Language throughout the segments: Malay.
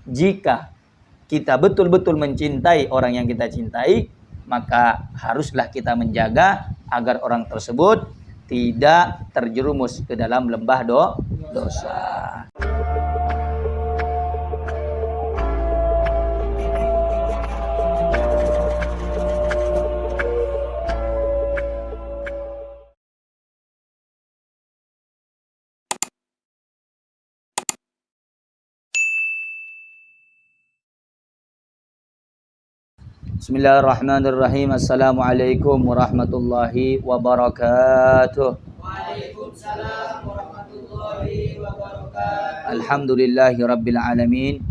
jika kita betul-betul mencintai orang yang kita cintai, maka haruslah kita menjaga agar orang tersebut tidak terjerumus ke dalam lembah dosa. Bismillahirrahmanirrahim. Assalamualaikum warahmatullahi wabarakatuh. Waalaikumsalam warahmatullahi wabarakatuh. Alhamdulillahi rabbil alamin.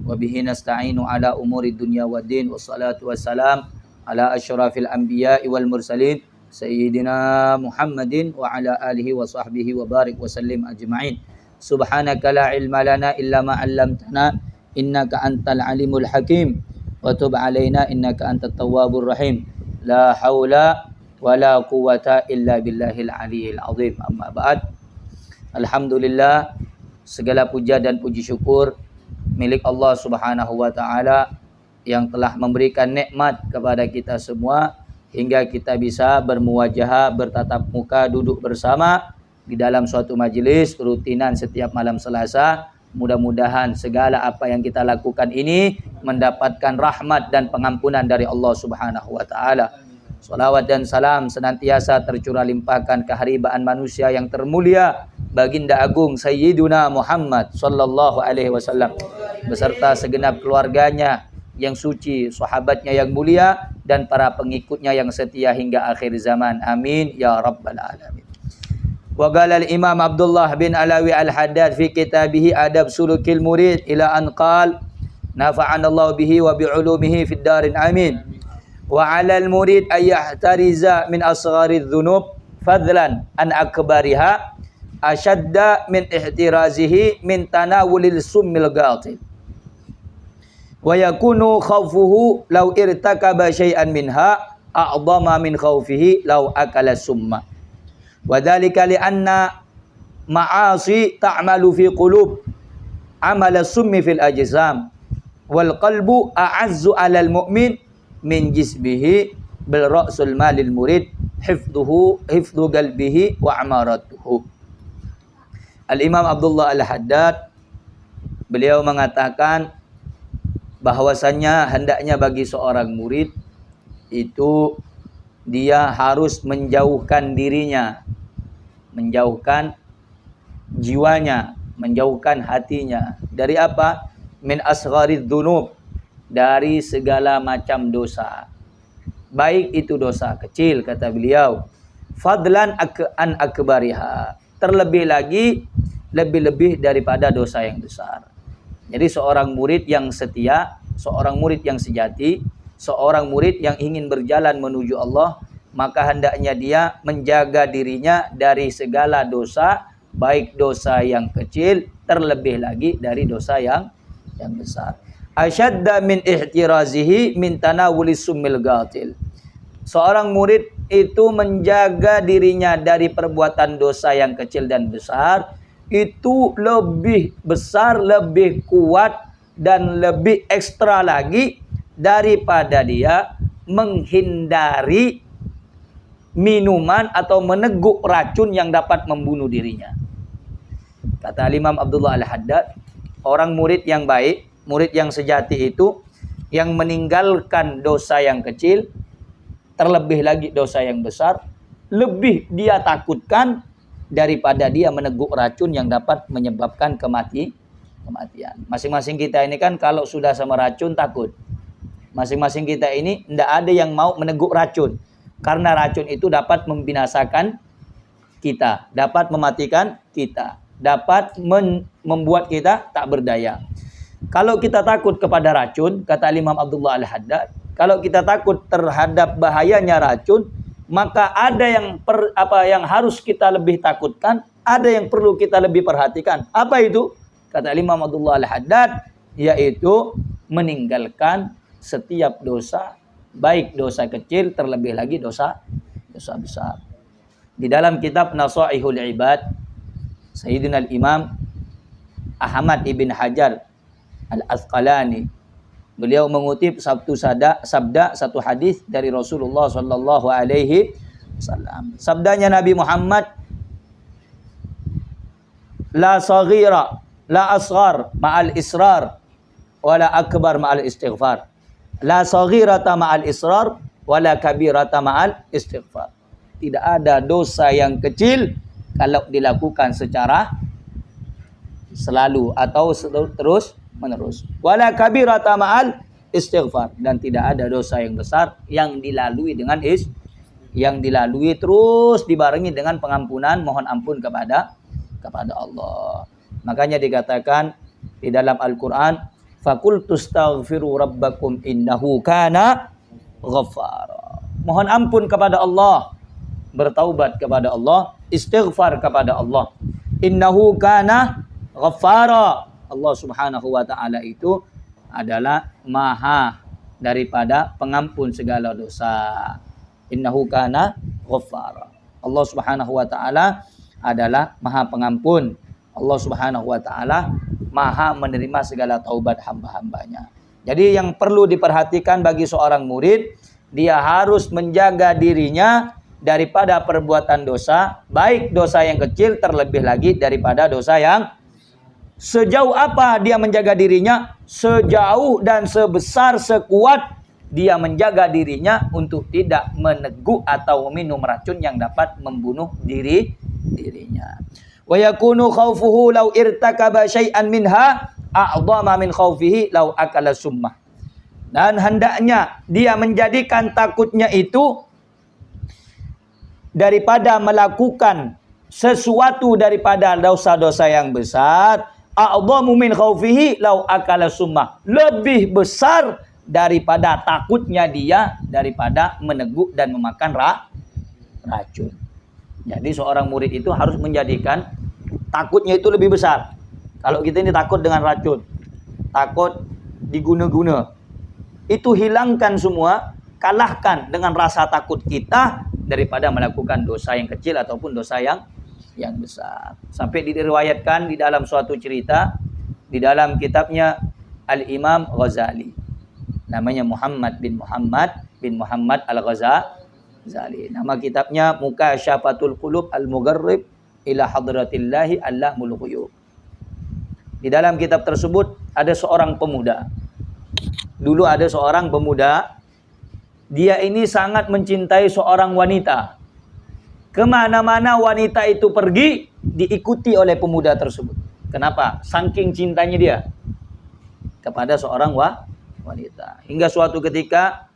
Wabihi nasta'inu ala umuri dunya waddin. Wassalatu wassalam ala asyrafil anbiya'i wal mursalin Sayyidina Muhammadin wa ala alihi wa sahbihi wa barik wa sallim ajma'in. Subhanaka la ilma lana illa ma 'allamtana innaka antal alimul hakim. Wa tub alaina innaka antat tawwabur rahim. La haula wala quwata illa billahil aliyil azim. Amma ba'd. Alhamdulillah, segala puja dan puji syukur milik Allah Subhanahu wa taala yang telah memberikan nikmat kepada kita semua hingga kita bisa bermuwajahah, bertatap muka, duduk bersama di dalam suatu majelis rutinan setiap malam Selasa. Mudah-mudahan segala apa yang kita lakukan ini mendapatkan rahmat dan pengampunan dari Allah Subhanahu wa taala. Salawat dan salam senantiasa tercurah limpahkan keharibaan manusia yang termulia baginda agung Sayyiduna Muhammad sallallahu alaihi wasallam beserta segenap keluarganya yang suci, sahabatnya yang mulia dan para pengikutnya yang setia hingga akhir zaman. Amin ya rabbal alamin. Wa qala al-Imam Abdullah bin Alawi al-Haddad fi kitabih Adab Sulukil Murid ila an qala nafa'anallahu bihi wa bi'ulumihi fid darin amin. Wa 'alal murid ay yahtariza min asgharidz dzunub fadlan an akbariha ashadda min ihtirazihi min tanawulil summil ghatil. Wa yakunu khawfuhu law irtakaba syai'an minha a'dhama min khawfihi law akala summa. Wa dzalika li anna ma'asi ta'malu fi qulub amala summi fil ajsam wal qalbu a'azzu 'alal mu'min min jisbihi bil ra'sul malil murid hifdhu qalbihi wa amaratuhu. Al-Imam Abdullah Al-Haddad beliau mengatakan bahwasannya hendaknya bagi seorang murid itu dia harus menjauhkan dirinya, menjauhkan jiwanya, menjauhkan hatinya dari apa? Min asgharidz dzunub, dari segala macam dosa. Baik itu dosa kecil kata beliau, fadlan an akbariha, terlebih lagi lebih-lebih daripada dosa yang besar. Jadi seorang murid yang setia, seorang murid yang sejati, seorang murid yang ingin berjalan menuju Allah, maka hendaknya dia menjaga dirinya dari segala dosa, baik dosa yang kecil, terlebih lagi dari dosa yang besar. Asyadda min ihtirazihi min tanawulis summil ghatil. Seorang murid itu menjaga dirinya dari perbuatan dosa yang kecil dan besar, itu lebih besar, lebih kuat, dan lebih ekstra lagi daripada dia menghindari minuman atau meneguk racun yang dapat membunuh dirinya. Kata Imam Abdullah Al-Haddad, orang murid yang baik, murid yang sejati itu yang meninggalkan dosa yang kecil, terlebih lagi dosa yang besar, lebih dia takutkan daripada dia meneguk racun yang dapat menyebabkan kematian. Masing-masing kita ini kan kalau sudah sama racun takut. Masing-masing kita ini tidak ada yang mau meneguk racun. Karena racun itu dapat membinasakan kita, dapat mematikan kita, dapat membuat kita tak berdaya. Kalau kita takut kepada racun, kata Imam Abdullah Al-Haddad, kalau kita takut terhadap bahayanya racun, maka ada yang harus kita lebih takutkan, ada yang perlu kita lebih perhatikan. Apa itu? Kata Imam Abdullah Al-Haddad, yaitu meninggalkan setiap dosa, baik dosa kecil, terlebih lagi dosa besar. Di dalam kitab Nasaihul Ibad, Sayyidina Al-Imam Ahmad ibn Hajar Al-Asqalani. Beliau mengutip satu hadis dari Rasulullah sallallahu alaihi wasallam. Sabdanya Nabi Muhammad, la saghira la asghar ma'al israr wala akbar ma'al istighfar. La saghirata ma'al israr wala kabirata ma'al istighfar. Tidak ada dosa yang kecil kalau dilakukan secara selalu atau terus menerus. Wala kabirata ma'al istighfar, dan tidak ada dosa yang besar yang dilalui dengan terus dibarengi dengan pengampunan, mohon ampun kepada Allah. Makanya dikatakan di dalam Al-Qur'an, faqultu astaghfiru rabbakum innahu kana ghaffara. Mohon ampun kepada Allah, bertaubat kepada Allah, istighfar kepada Allah. Innahu kana ghaffara. Allah Subhanahu wa taala itu adalah maha daripada pengampun segala dosa. Innahu kana ghaffara. Allah Subhanahu wa taala adalah maha pengampun. Allah Subhanahu wa taala maha menerima segala taubat hamba-hambanya. Jadi yang perlu diperhatikan bagi seorang murid, dia harus menjaga dirinya daripada perbuatan dosa, baik dosa yang kecil terlebih lagi daripada dosa yang. Sejauh apa dia menjaga dirinya? Sejauh dan sebesar sekuat dia menjaga dirinya untuk tidak meneguk atau minum racun yang dapat membunuh dirinya. Wa yakunu khaufuhu law irtakaba syai'an minha a'dhama min khaufihi law akala summah. Dan hendaknya dia menjadikan takutnya itu daripada melakukan sesuatu daripada dosa-dosa yang besar, a'dhamu min khaufihi law akala summah. Lebih besar daripada takutnya dia daripada meneguk dan memakan racun. Jadi seorang murid itu harus menjadikan takutnya itu lebih besar. Kalau kita ini takut dengan racun, takut diguna-guna, itu hilangkan semua, kalahkan dengan rasa takut kita daripada melakukan dosa yang kecil ataupun dosa yang besar. Sampai diriwayatkan di dalam suatu cerita di dalam kitabnya Al-Imam Ghazali. Namanya Muhammad bin Muhammad Al-Ghazali. Nama kitabnya Mukasyafatul Qulub Al-Mugharrib ila Hadratillahi Allahul Ghuyub. Di dalam kitab tersebut ada seorang pemuda. Dulu ada seorang pemuda, dia ini sangat mencintai seorang wanita. Kemana-mana wanita itu pergi, diikuti oleh pemuda tersebut. Kenapa? Saking cintanya dia kepada seorang wanita. Hingga suatu ketika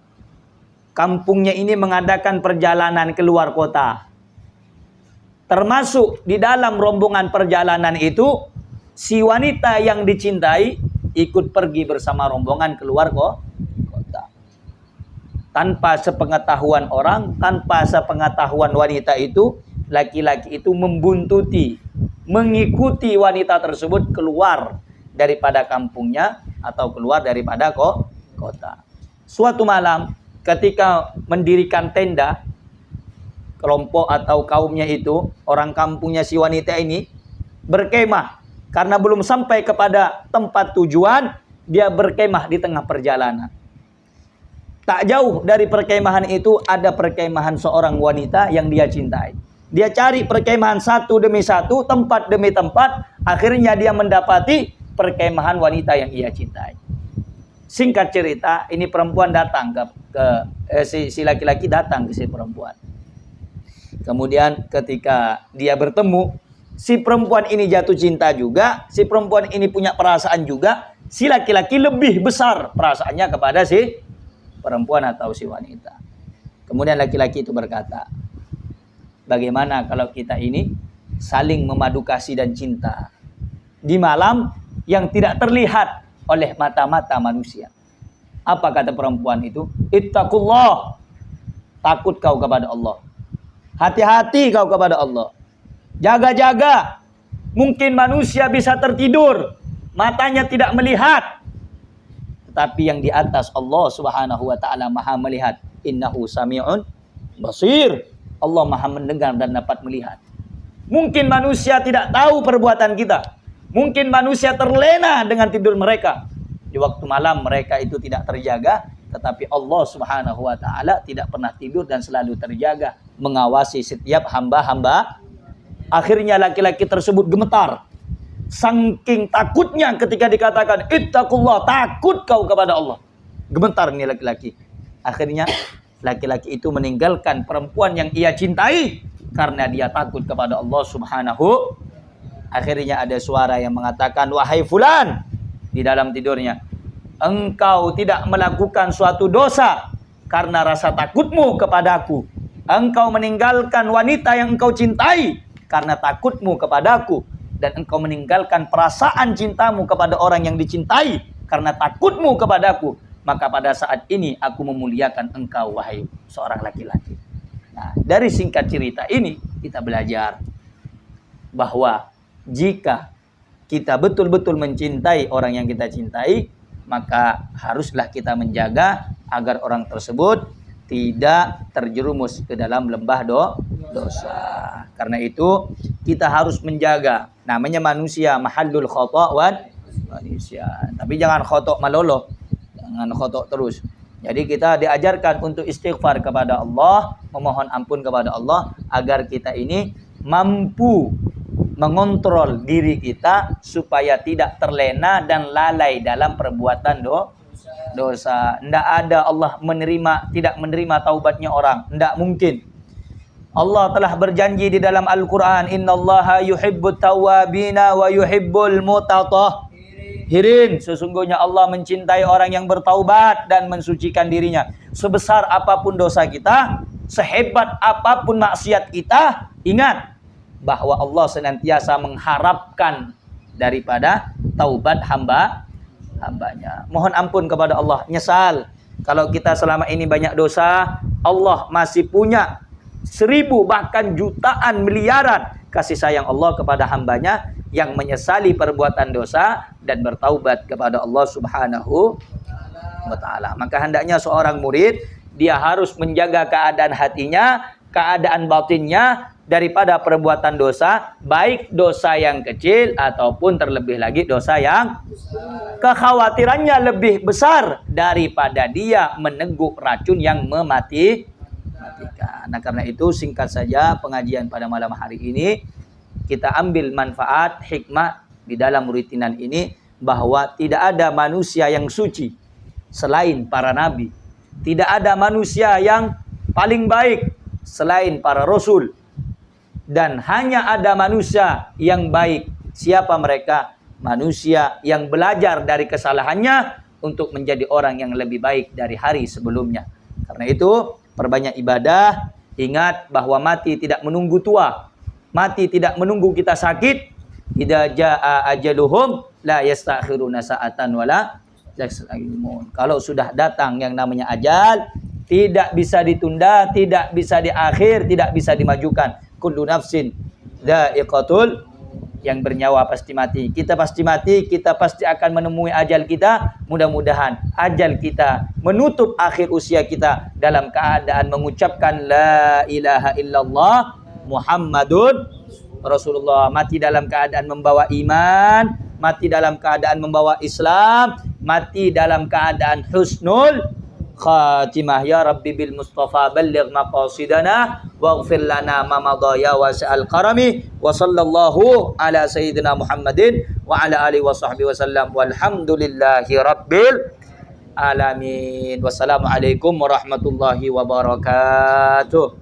kampungnya ini mengadakan perjalanan keluar kota. Termasuk di dalam rombongan perjalanan itu, si wanita yang dicintai ikut pergi bersama rombongan keluar kota. Tanpa sepengetahuan orang, tanpa sepengetahuan wanita itu, laki-laki itu membuntuti, mengikuti wanita tersebut keluar daripada kampungnya atau keluar daripada kota. Suatu malam ketika mendirikan tenda, kelompok atau kaumnya itu, orang kampungnya si wanita ini berkemah. Karena belum sampai kepada tempat tujuan, dia berkemah di tengah perjalanan. Tak jauh dari perkemahan itu ada perkemahan seorang wanita yang dia cintai. Dia cari perkemahan satu demi satu, tempat demi tempat, akhirnya dia mendapati perkemahan wanita yang ia cintai. Singkat cerita, ini perempuan datang si laki-laki datang ke si perempuan. Kemudian ketika dia bertemu, si perempuan ini jatuh cinta juga, si perempuan ini punya perasaan juga, si laki-laki lebih besar perasaannya kepada si perempuan atau si wanita. Kemudian laki-laki itu berkata, bagaimana kalau kita ini saling memadu kasih dan cinta di malam yang tidak terlihat oleh mata-mata manusia. Apa kata perempuan itu? Ittaqullah. Takut kau kepada Allah. Hati-hati kau kepada Allah. Jaga-jaga. Mungkin manusia bisa tertidur, matanya tidak melihat. Tetapi yang di atas Allah Subhanahu wa taala Maha melihat. Innahu sami'un basir. Allah Maha mendengar dan dapat melihat. Mungkin manusia tidak tahu perbuatan kita. Mungkin manusia terlena dengan tidur mereka. Di waktu malam mereka itu tidak terjaga, tetapi Allah Subhanahu wa taala tidak pernah tidur dan selalu terjaga, mengawasi setiap hamba-hamba. Akhirnya laki-laki tersebut gemetar. Saking takutnya ketika dikatakan ittaqullah, takut kau kepada Allah. Gemetar nih laki-laki. Akhirnya laki-laki itu meninggalkan perempuan yang ia cintai karena dia takut kepada Allah Subhanahu. Akhirnya ada suara yang mengatakan, wahai fulan, di dalam tidurnya, engkau tidak melakukan suatu dosa karena rasa takutmu kepadaku. Engkau meninggalkan wanita yang engkau cintai karena takutmu kepadaku. Dan engkau meninggalkan perasaan cintamu kepada orang yang dicintai karena takutmu kepadaku. Maka pada saat ini aku memuliakan engkau, wahai seorang laki-laki. Nah, dari singkat cerita ini kita belajar bahwa jika kita betul-betul mencintai orang yang kita cintai, maka haruslah kita menjaga agar orang tersebut tidak terjerumus ke dalam lembah dosa. Karena itu kita harus menjaga. Namanya manusia, mahallul khata' wan manusia. Tapi jangan khotok malolo. Jangan khotok terus. Jadi kita diajarkan untuk istighfar kepada Allah, memohon ampun kepada Allah agar kita ini mampu mengontrol diri kita supaya tidak terlena dan lalai dalam perbuatan dosa. Tidak ada Allah tidak menerima taubatnya orang. Tidak mungkin. Allah telah berjanji di dalam Al-Quran, innallaha yuhibbut tawwabina wa yuhibbul mutatahhirin. Sesungguhnya Allah mencintai orang yang bertaubat dan mensucikan dirinya. Sebesar apapun dosa kita, sehebat apapun maksiat kita, ingat bahwa Allah senantiasa mengharapkan daripada taubat hambanya. Mohon ampun kepada Allah, nyesal kalau kita selama ini banyak dosa. Allah masih punya 1000 bahkan jutaan miliaran kasih sayang Allah kepada hambanya yang menyesali perbuatan dosa dan bertaubat kepada Allah Subhanahu wa ta'ala. Maka hendaknya seorang murid dia harus menjaga keadaan hatinya, keadaan batinnya daripada perbuatan dosa, baik dosa yang kecil ataupun terlebih lagi dosa yang kekhawatirannya lebih besar daripada dia meneguk racun yang mematikan. Nah, karena itu singkat saja pengajian pada malam hari ini, kita ambil manfaat hikmah di dalam rutinan ini bahwa tidak ada manusia yang suci selain para nabi. Tidak ada manusia yang paling baik selain para rasul. Dan hanya ada manusia yang baik. Siapa mereka? Manusia yang belajar dari kesalahannya untuk menjadi orang yang lebih baik dari hari sebelumnya. Karena itu, perbanyak ibadah. Ingat bahwa mati tidak menunggu tua. Mati tidak menunggu kita sakit. Idza jaa ajaluhum la yastakhiruna sa'atan wala yastaqdimun. Kalau sudah datang yang namanya ajal, tidak bisa ditunda, tidak bisa diakhir, tidak bisa dimajukan. Kullu nafsin dha'iqatul, yang bernyawa pasti mati. Kita pasti mati, kita pasti akan menemui ajal kita. Mudah-mudahan ajal kita menutup akhir usia kita dalam keadaan mengucapkan la ilaha illallah Muhammadun Rasulullah. Mati dalam keadaan membawa iman, mati dalam keadaan membawa Islam, mati dalam keadaan husnul khatimah. Ya Rabbi bil Mustafa balligh maqasidana waghfir lana ma madha ya wasi'al karami wa sallallahu ala sayyidina Muhammadin wa ala alihi wa sahbihi wasallam walhamdulillahi rabbil alamin. Wassalamualaikum warahmatullahi wabarakatuh.